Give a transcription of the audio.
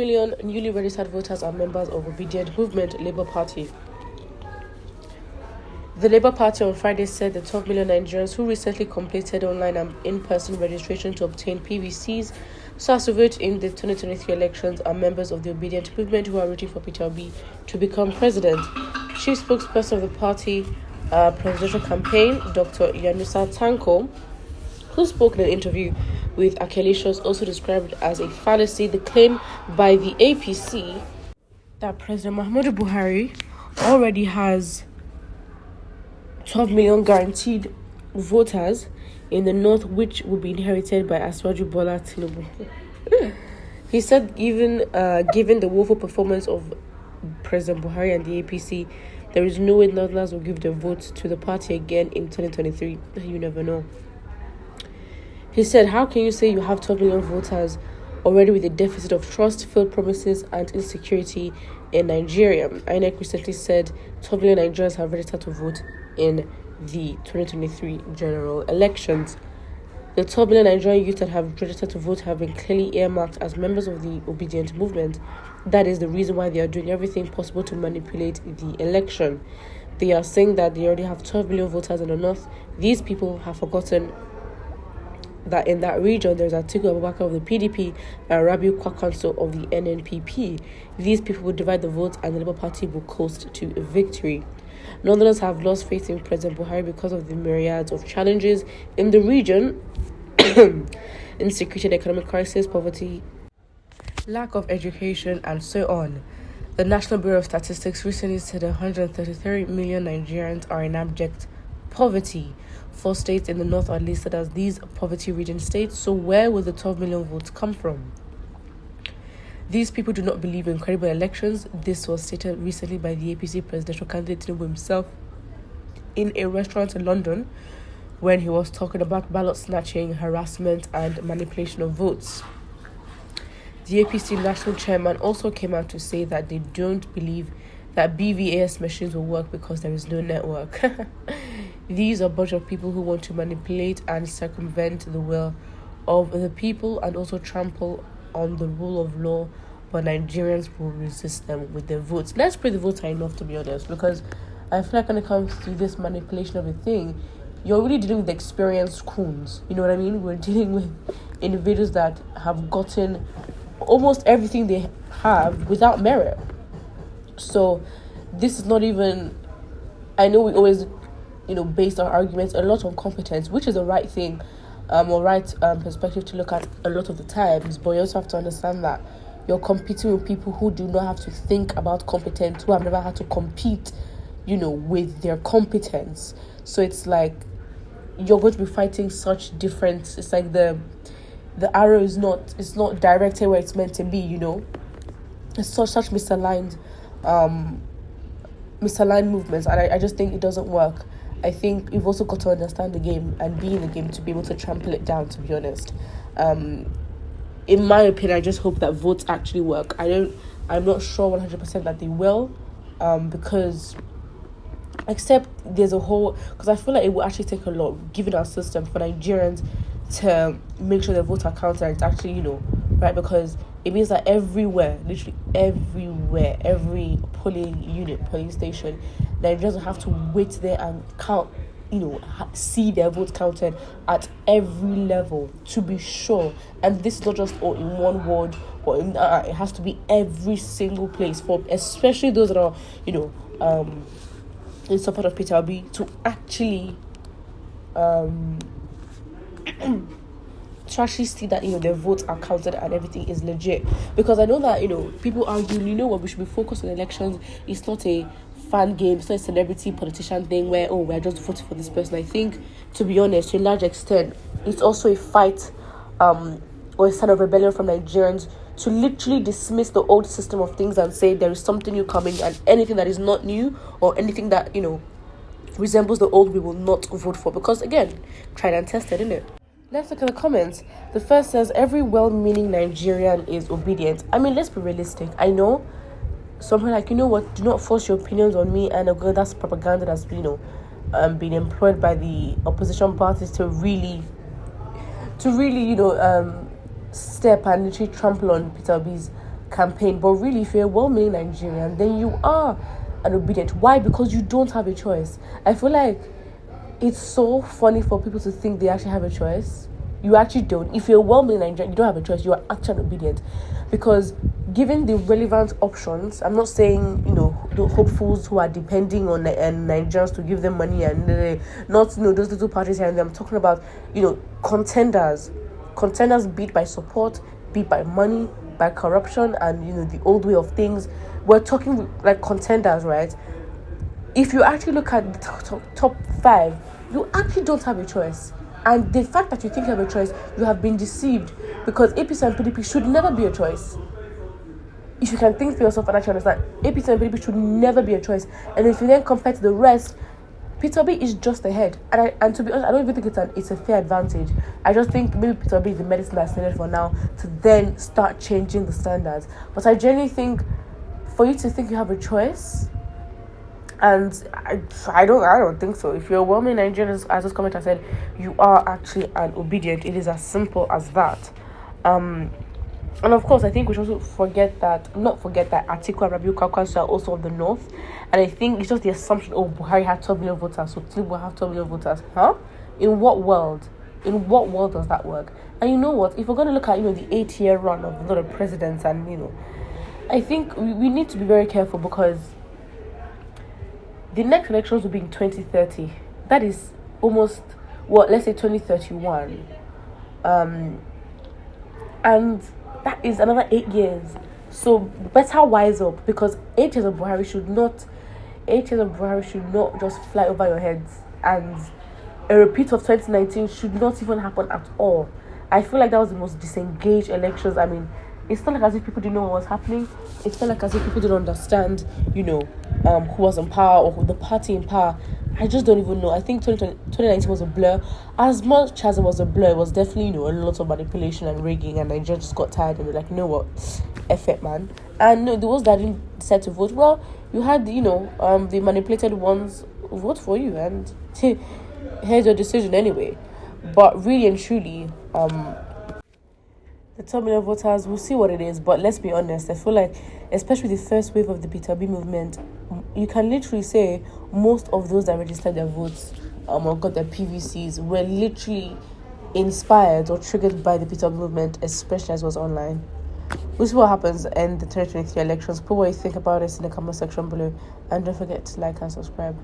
million newly registered voters are members of Obedient Movement Labour Party. The Labour Party on Friday said the 12 million Nigerians who recently completed online and in-person registration to obtain PVCs so as to vote in the 2023 elections are members of the Obedient Movement who are rooting for Peter Obi to become president. Chief spokesperson of the party presidential campaign, Dr. Yanusa Tanko, who spoke in an interview with Akelicious, also described as a fallacy the claim by the APC that President Muhammadu Buhari already has 12 million guaranteed voters in the north, which will be inherited by Asiwaju Bola Tinubu. He said, given the woeful performance of President Buhari and the APC, there is no way Northerners will give their votes to the party again in 2023. You never know. He said, how can you say you have 12 million voters already with a deficit of trust, failed promises, and insecurity in Nigeria? INEC recently said 12 million Nigerians have registered to vote in the 2023 general elections. The 12 million Nigerian youth that have registered to vote have been clearly earmarked as members of the Obedient Movement. That is the reason why they are doing everything possible to manipulate the election. They are saying that they already have 12 million voters in the north. These people have forgotten that in that region there's Atiku Abubakar of the PDP and Rabiu Kwankwaso of the NNPP. These people will divide the vote and the Labour Party will coast to victory. Northerners have lost faith in President Buhari because of the myriads of challenges in the region, insecurity and economic crisis, poverty, lack of education, and so on. The National Bureau of Statistics recently said 133 million Nigerians are in abject poverty. 4 states in the north are listed as these poverty region states. So where will the 12 million votes come from? These people do not believe in credible elections. This was stated recently by the APC presidential candidate Tinubu himself in a restaurant in London when he was talking about ballot snatching, harassment, and manipulation of votes. The APC national chairman also came out to say that they don't believe that BVAS machines will work because there is no network. These are a bunch of people who want to manipulate and circumvent the will of the people and also trample on the rule of law, but Nigerians will resist them with their votes. Let's pray the votes are enough, to be honest, because I feel like when it comes to this manipulation of a thing, you're really dealing with experienced coons. You know what I mean? We're dealing with individuals that have gotten almost everything they have without merit. So this is not even, I know we always, base our arguments a lot on competence, which is the right thing, or right perspective to look at a lot of the times, but you also have to understand that you're competing with people who do not have to think about competence, who have never had to compete, with their competence. So it's like you're going to be fighting such difference. It's like the arrow is not directed where it's meant to be. It's such misaligned movements, and I just think it doesn't work. I think you've also got to understand the game and be in the game to be able to trample it down, to be honest. In my opinion, I just hope that votes actually work. I'm not sure 100% that they will, because except there's a whole, because I feel like it will actually take a lot, given our system, for Nigerians to make sure their votes are counted and it's actually, right, because it means that everywhere, literally everywhere, every polling station, Nigerians will have to wait there and count, see their votes counted at every level to be sure. And this is not just in one ward or it has to be every single place, for especially those that are, in support of Peter Obi, to actually see that their votes are counted and everything is legit. Because I know that people argue, what we should be focused on elections. It's not a fan game, it's not a celebrity politician thing where we're just voting for this person. I think, to be honest, to a large extent, it's also a fight or a sign of rebellion from Nigerians to literally dismiss the old system of things and say there is something new coming, and anything that is not new or anything that resembles the old we will not vote for, because again, tried and tested, isn't it? Let's look at the comments. The first says, every well-meaning Nigerian is obedient. I mean, let's be realistic. I know something like, what, do not force your opinions on me, and that's propaganda that's been employed by the opposition parties to really step and literally trample on Peter Obi's campaign. But really, if you're a well-meaning Nigerian, then you are an obedient. Why? Because you don't have a choice. I feel like it's so funny for people to think they actually have a choice. You actually don't. If you're a well-meaning Nigerian, you don't have a choice. You are actually obedient. Because given the relevant options, I'm not saying, the hopefuls who are depending on Nigerians to give them money and not, those little parties here and there. I'm talking about, contenders. Contenders beat by support, beat by money, by corruption, and, the old way of things. We're talking like contenders, right? If you actually look at the top 5, you actually don't have a choice. And the fact that you think you have a choice, you have been deceived, because APC and PDP should never be a choice. If you can think for yourself and actually understand, APC and PDP should never be a choice. And if you then compare to the rest, Peter Obi is just ahead. And to be honest, I don't even think it's a fair advantage. I just think maybe Peter Obi is the medicine that's needed for now to then start changing the standards. But I genuinely think for you to think you have a choice, and I don't think so. If you're a well-meaning Nigerian, as this commenter said, you are actually an obedient. It is as simple as that. And of course, I think we should also not forget that Atiku and Rabiu Kwankwaso are also of the north. And I think it's just the assumption, Buhari had 12 million voters, so Tinubu will have 12 million voters. Huh? In what world? In what world does that work? And you know what? If we're going to look at, the 8-year run of the presidents and, I think we need to be very careful, because the next elections will be in 2030. That is almost, let's say 2031. And that is another 8 years. So better wise up, because 8 years of Buhari should not just fly over your heads, and a repeat of 2019 should not even happen at all. I feel like that was the most disengaged elections. I mean, it's not like as if people didn't know what was happening. It's not like as if people didn't understand, who was in power or who the party in power. I just don't even know. I think 2019 was a blur. As much as it was a blur, it was definitely, a lot of manipulation and rigging, and Nigeria just got tired and were like, you know what, F it, man. And no, those that didn't decide to vote, well, you had, the manipulated ones vote for you, and here's your decision anyway. But really and truly, the 12 million voters, we'll see what it is. But let's be honest, I feel like, especially the first wave of the Peter Obi movement, you can literally say most of those that registered their votes or got their PVCs were literally inspired or triggered by the Peter Obi movement, especially as it was online. We'll see what happens in the 2023 elections. Put what you think about it in the comment section below, and don't forget to like and subscribe.